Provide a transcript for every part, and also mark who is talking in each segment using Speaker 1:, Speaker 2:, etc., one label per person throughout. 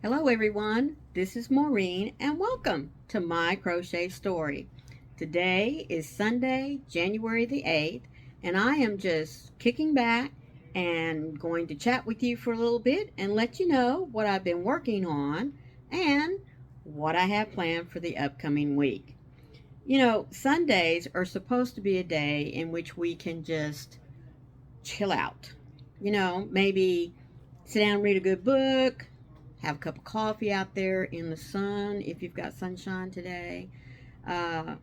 Speaker 1: Hello everyone, this is Maureen and welcome to my crochet story. Today is Sunday, January the 8th, and I am just kicking back and going to chat with you for a little bit and let you know what I've been working on and what I have planned for the upcoming week. You know, Sundays are supposed to be a day in which we can just chill out. Maybe sit down and read a good book, have a cup of coffee out there in the sun if you've got sunshine today. Uh,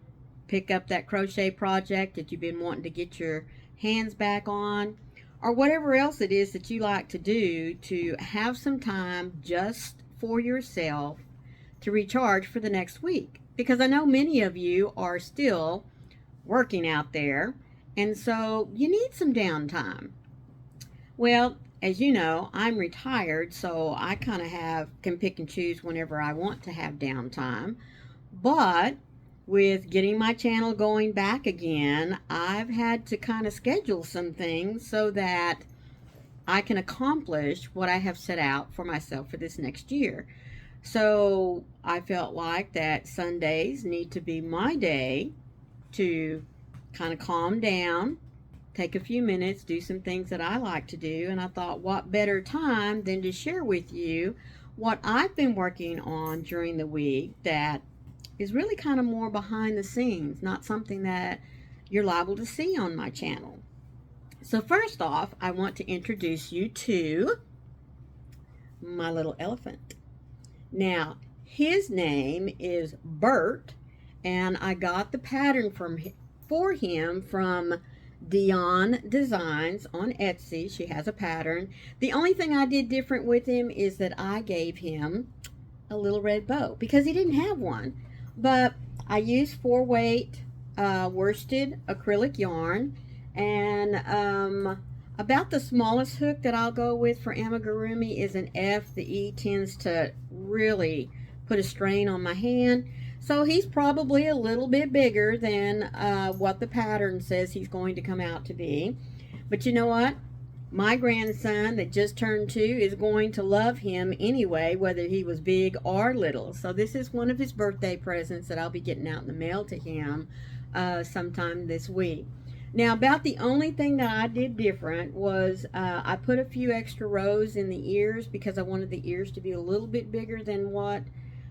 Speaker 1: Pick up that crochet project that you've been wanting to get your hands back on, or whatever else it is that you like to do to have some time just for yourself to recharge for the next week. Because I know many of you are still working out there, and so you need some downtime. Well, as you know, I'm retired, so I kind of can pick and choose whenever I want to have downtime. But with getting my channel going back again, I've had to kind of schedule some things so that I can accomplish what I have set out for myself for this next year. So I felt like that Sundays need to be my day to kind of calm down, take a few minutes, do some things that I like to do, and I thought what better time than to share with you what I've been working on during the week that is really kind of more behind the scenes, not something that you're liable to see on my channel. So first off, I want to introduce you to my little elephant. Now, his name is Bert, and I got the pattern for him from Dion Designs on Etsy. She has a pattern. The only thing I did different with him is that I gave him a little red bow because he didn't have one. But I used 4-weight worsted acrylic yarn, and about the smallest hook that I'll go with for amigurumi is an F. The E tends to really put a strain on my hand. So he's probably a little bit bigger than what the pattern says he's going to come out to be. But you know what? My grandson that just turned 2 is going to love him anyway, whether he was big or little. So this is one of his birthday presents that I'll be getting out in the mail to him sometime this week. Now, about the only thing that I did different was I put a few extra rows in the ears because I wanted the ears to be a little bit bigger than what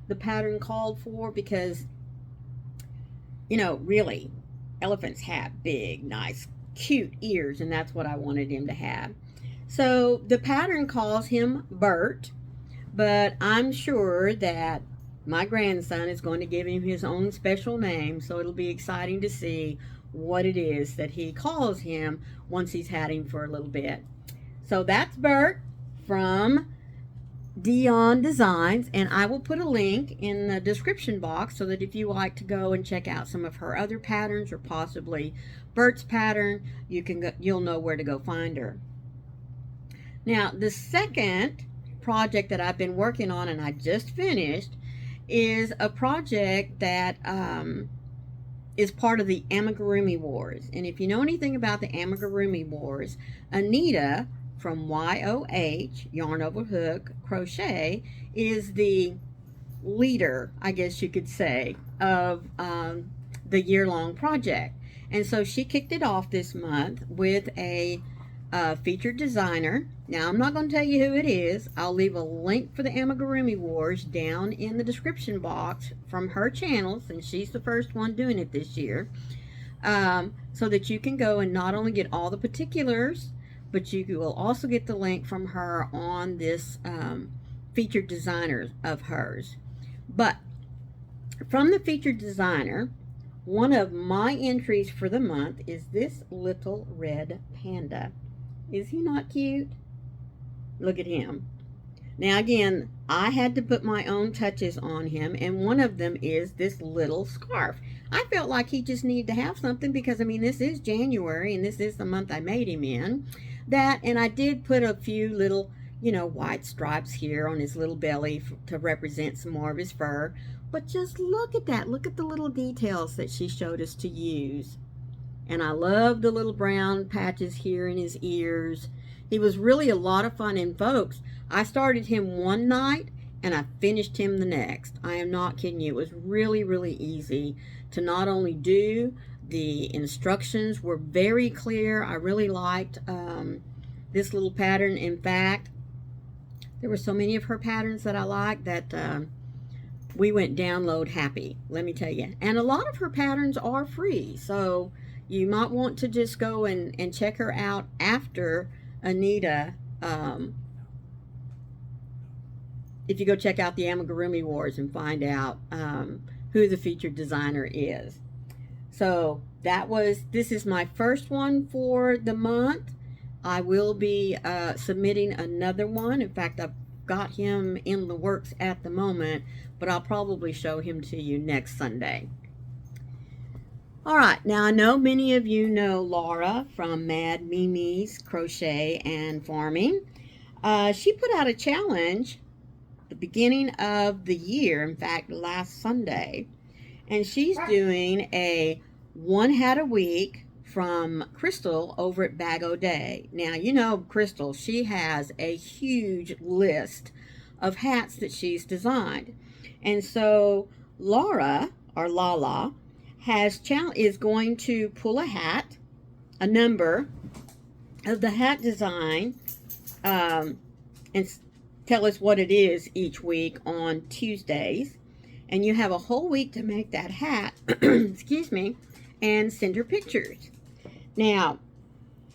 Speaker 1: the pattern called for, because really elephants have big, nice, cute ears, and that's what I wanted him to have. So the pattern calls him Bert, but I'm sure that my grandson is going to give him his own special name, so it'll be exciting to see what it is that he calls him once he's had him for a little bit. So that's Bert from Dion Designs, and I will put a link in the description box so that if you like to go and check out some of her other patterns or possibly Bert's pattern, you'll know where to go find her. Now, the second project that I've been working on and I just finished is a project that is part of the Amigurumi Wars. And if you know anything about the Amigurumi Wars, Anita from YOH, Yarn Over Hook Crochet, is the leader, I guess you could say, of the year-long project. And so she kicked it off this month with a featured designer. Now, I'm not going to tell you who it is. I'll leave a link for the Amigurumi Wars down in the description box from her channel, since she's the first one doing it this year, so that you can go and not only get all the particulars, but you will also get the link from her on this featured designer of hers. But from the featured designer, one of my entries for the month is this little red panda. Is he not cute? Look at him. Now again, I had to put my own touches on him, and one of them is this little scarf. I felt like he just needed to have something because, I mean, this is January and this is the month I made him in. And I did put a few little, white stripes here on his little belly to represent some more of his fur. But just look at that. Look at the little details that she showed us to use. And I love the little brown patches here in his ears. He was really a lot of fun. And folks, I started him one night and I finished him the next. I am not kidding you. It was really, really easy to not only do, the instructions were very clear. I really liked this little pattern. In fact, there were so many of her patterns that I liked that we went download happy, let me tell you. And a lot of her patterns are free, so you might want to just go and check her out after Anita. If you go check out the Amigurumi Wars and find out who the featured designer is. So this is my first one for the month. I will be submitting another one. In fact, I've got him in the works at the moment, but I'll probably show him to you next Sunday. All right, now I know many of you know Laura from Mad Mimi's Crochet and Farming. She put out a challenge the beginning of the year, in fact last Sunday, and she's doing a 1 hat a week from Crystal over at Bag O' Day. Now, you know Crystal, she has a huge list of hats that she's designed. And so Laura, or Lala, is going to pull a hat, a number of the hat design, and tell us what it is each week on Tuesdays. And you have a whole week to make that hat, excuse me, and send her pictures. Now,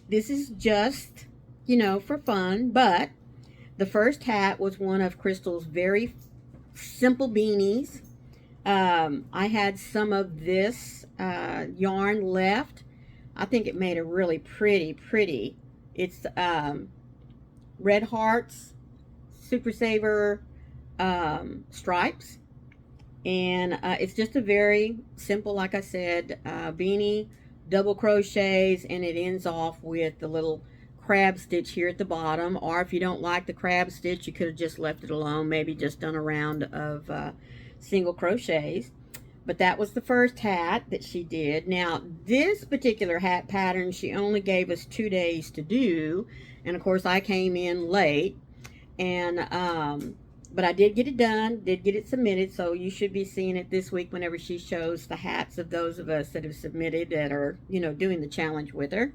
Speaker 1: this is just, you know, for fun, but the first hat was one of Crystal's very simple beanies. I had some of this yarn left. I think it made a really pretty. It's Red Hearts, Super Saver stripes. And it's just a very simple, like I said, beanie, double crochets, and it ends off with the little crab stitch here at the bottom. Or if you don't like the crab stitch, you could have just left it alone, maybe just done a round of single crochets. But that was the first hat that she did. Now, this particular hat pattern, she only gave us 2 days to do, and of course I came in late, and but I did get it done, did get it submitted, so you should be seeing it this week whenever she shows the hats of those of us that have submitted, that are, you know, doing the challenge with her.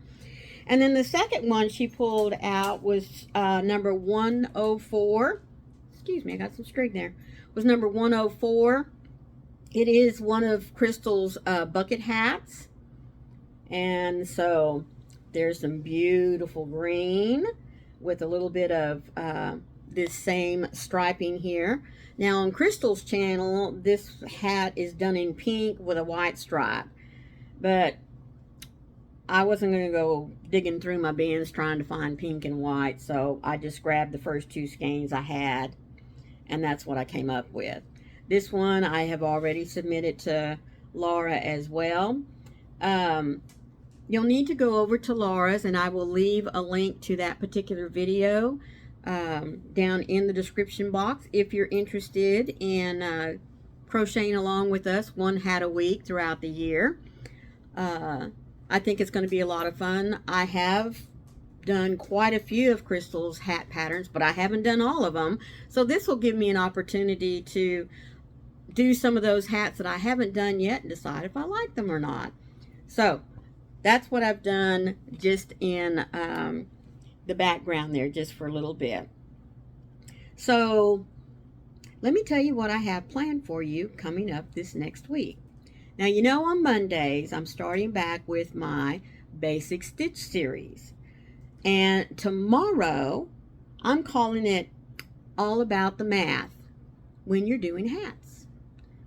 Speaker 1: And then the second one she pulled out was number 104. Excuse me, I got some string there. Was number 104. It is one of Crystal's bucket hats. And so there's some beautiful green with a little bit of this same striping here. Now on Crystal's channel, this hat is done in pink with a white stripe, but I wasn't going to go digging through my bins trying to find pink and white, so I just grabbed the first 2 skeins I had, and that's what I came up with. This one I have already submitted to Laura as well. You'll need to go over to Laura's, and I will leave a link to that particular video down in the description box if you're interested in crocheting along with us 1 hat a week throughout the year. I think it's going to be a lot of fun. I have done quite a few of Crystal's hat patterns, but I haven't done all of them, so this will give me an opportunity to do some of those hats that I haven't done yet and decide if I like them or not. So that's what I've done just in the background there, just for a little bit. So let me tell you what I have planned for you coming up this next week. Now, you know, on Mondays I'm starting back with my basic stitch series, and tomorrow I'm calling it all about the math when you're doing hats.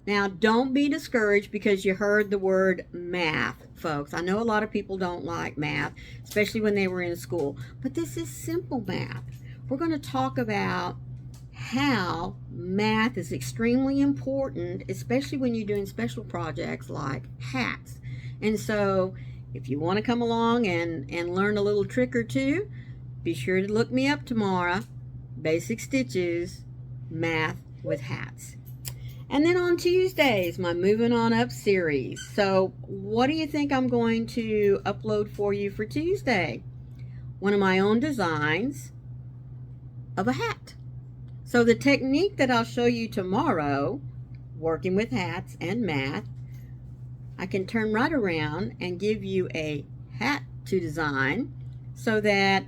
Speaker 1: Now, don't be discouraged because you heard the word math, folks. I know a lot of people don't like math, especially when they were in school, but this is simple math. We're going to talk about how math is extremely important, especially when you're doing special projects like hats. And so if you want to come along and learn a little trick or two, be sure to look me up tomorrow. Basic Stitches, Math with Hats. And then on Tuesdays, my Moving On Up series. So what do you think I'm going to upload for you for Tuesday? One of my own designs of a hat. So the technique that I'll show you tomorrow, working with hats and math, I can turn right around and give you a hat to design so that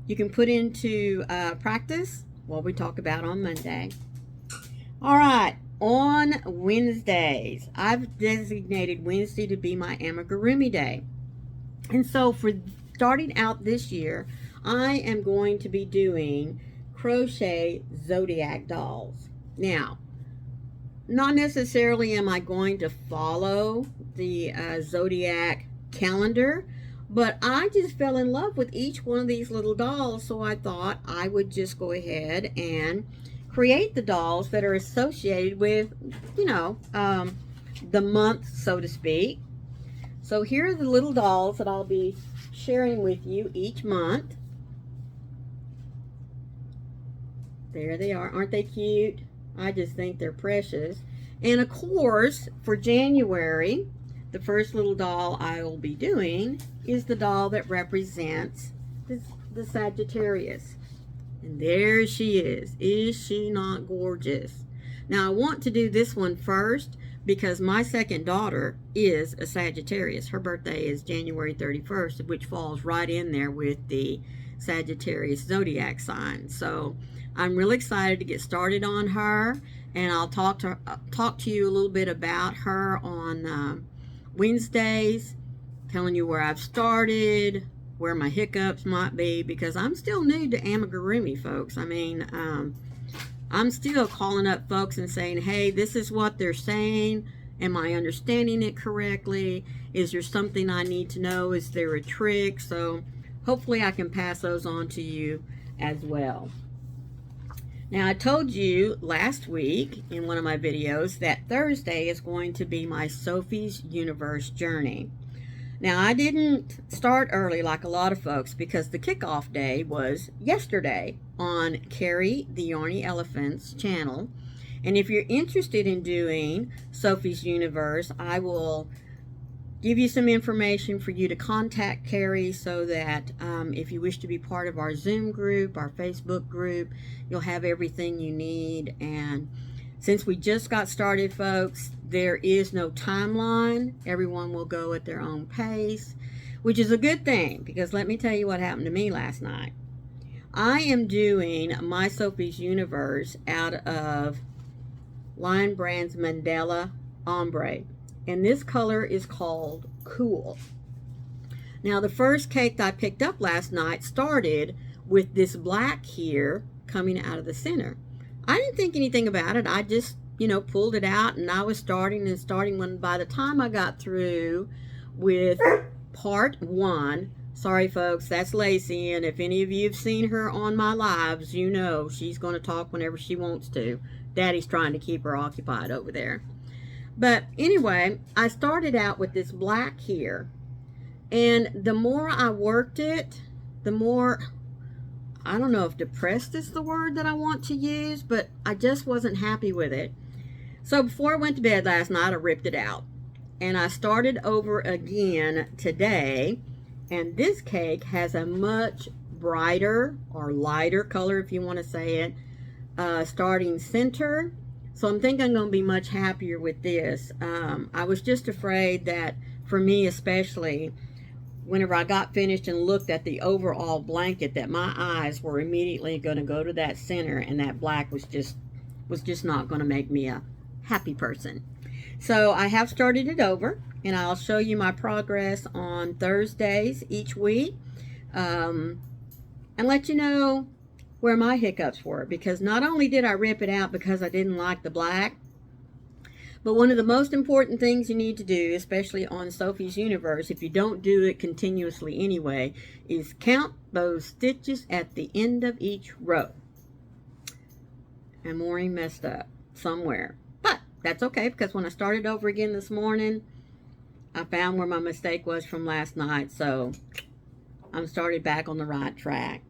Speaker 1: you can put into practice what we talk about on Monday. All right, on Wednesdays, I've designated Wednesday to be my amigurumi day. And so for starting out this year, I am going to be doing crochet zodiac dolls. Now, not necessarily am I going to follow the zodiac calendar, but I just fell in love with each one of these little dolls, so I thought I would just go ahead and create the dolls that are associated with, you know, the month, so to speak. So here are the little dolls that I'll be sharing with you each month. There they are. Aren't they cute? I just think they're precious. And of course, for January, the first little doll I will be doing is the doll that represents the Sagittarius. And there she is. Is she not gorgeous? Now, I want to do this one first because my second daughter is a Sagittarius. Her birthday is January 31st, which falls right in there with the Sagittarius zodiac sign. So I'm really excited to get started on her, and I'll talk to you a little bit about her on Wednesdays, telling you where I've started, where my hiccups might be, because I'm still new to amigurumi, folks. I mean, I'm still calling up folks and saying, hey, this is what they're saying. Am I understanding it correctly? Is there something I need to know? Is there a trick? So hopefully I can pass those on to you as well. Now, I told you last week in one of my videos that Thursday is going to be my Sophie's Universe journey. Now, I didn't start early like a lot of folks because the kickoff day was yesterday on Carrie the Yarny Elephant's channel. And if you're interested in doing Sophie's Universe, I will give you some information for you to contact Carrie so that if you wish to be part of our Zoom group, our Facebook group, you'll have everything you need. And since we just got started, folks, there is no timeline. Everyone will go at their own pace, which is a good thing, because let me tell you what happened to me last night. I am doing my Sophie's Universe out of Lion Brand's Mandela Ombre, and this color is called Cool. Now, the first cake that I picked up last night started with this black here coming out of the center. I didn't think anything about it. I just, pulled it out, and I was starting when by the time I got through with part one, sorry folks, that's Lacey, and if any of you have seen her on my lives, you know she's going to talk whenever she wants to. Daddy's trying to keep her occupied over there. But anyway, I started out with this black here, and the more I worked it, the more, I don't know if depressed is the word that I want to use, but I just wasn't happy with it. So before I went to bed last night, I ripped it out, and I started over again today, and this cake has a much brighter or lighter color, if you want to say it, starting center. So I'm thinking I'm going to be much happier with this. I was just afraid that, for me especially, whenever I got finished and looked at the overall blanket, that my eyes were immediately going to go to that center, and that black was just not going to make me a happy person. So I have started it over, and I'll show you my progress on Thursdays each week, and let you know where my hiccups were, because not only did I rip it out because I didn't like the black, but one of the most important things you need to do, especially on Sophie's Universe, if you don't do it continuously anyway, is count those stitches at the end of each row. And Maureen messed up somewhere, but that's okay, because when I started over again this morning, I found where my mistake was from last night, so I'm started back on the right track.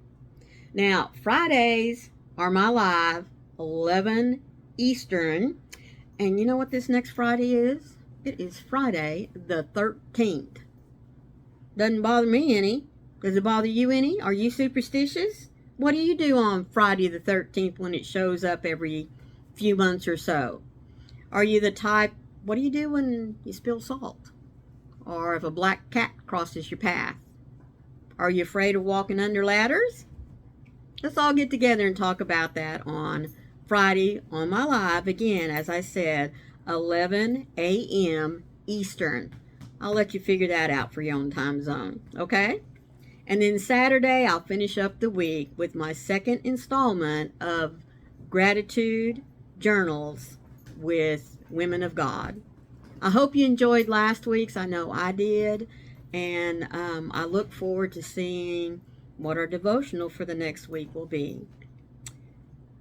Speaker 1: Now, Fridays are my live, 11 Eastern. And you know what this next Friday is? It is Friday the 13th. Doesn't bother me any. Does it bother you any? Are you superstitious? What do you do on Friday the 13th when it shows up every few months or so? Are you the type, what do you do when you spill salt? Or if a black cat crosses your path? Are you afraid of walking under ladders? Let's all get together and talk about that on Friday on my live. Again, as I said, 11 a.m. Eastern. I'll let you figure that out for your own time zone, okay? And then Saturday, I'll finish up the week with my second installment of gratitude journals with Women of God. I hope you enjoyed last week's. I know I did. And I look forward to seeing what our devotional for the next week will be.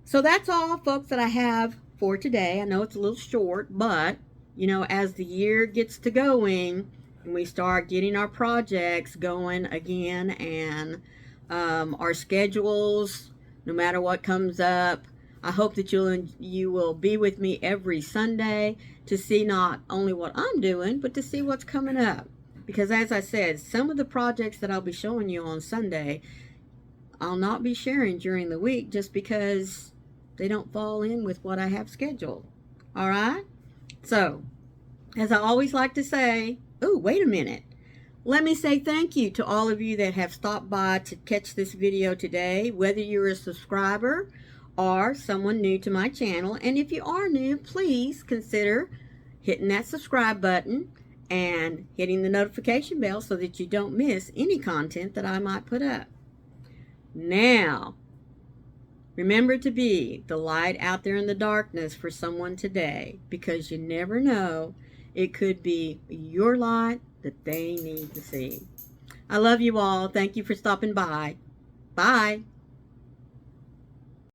Speaker 1: So that's all, folks, that I have for today. I know it's a little short, but, you know, as the year gets to going and we start getting our projects going again and our schedules, no matter what comes up, I hope that you will be with me every Sunday to see not only what I'm doing, but to see what's coming up. Because as I said, some of the projects that I'll be showing you on Sunday, I'll not be sharing during the week just because they don't fall in with what I have scheduled. All right? So, as I always like to say, oh, wait a minute. Let me say thank you to all of you that have stopped by to catch this video today, whether you're a subscriber or someone new to my channel. And if you are new, please consider hitting that subscribe button and hitting the notification bell so that you don't miss any content that I might put up. Now, remember to be the light out there in the darkness for someone today, because you never know, it could be your light that they need to see. I love you all. Thank you for stopping by. Bye.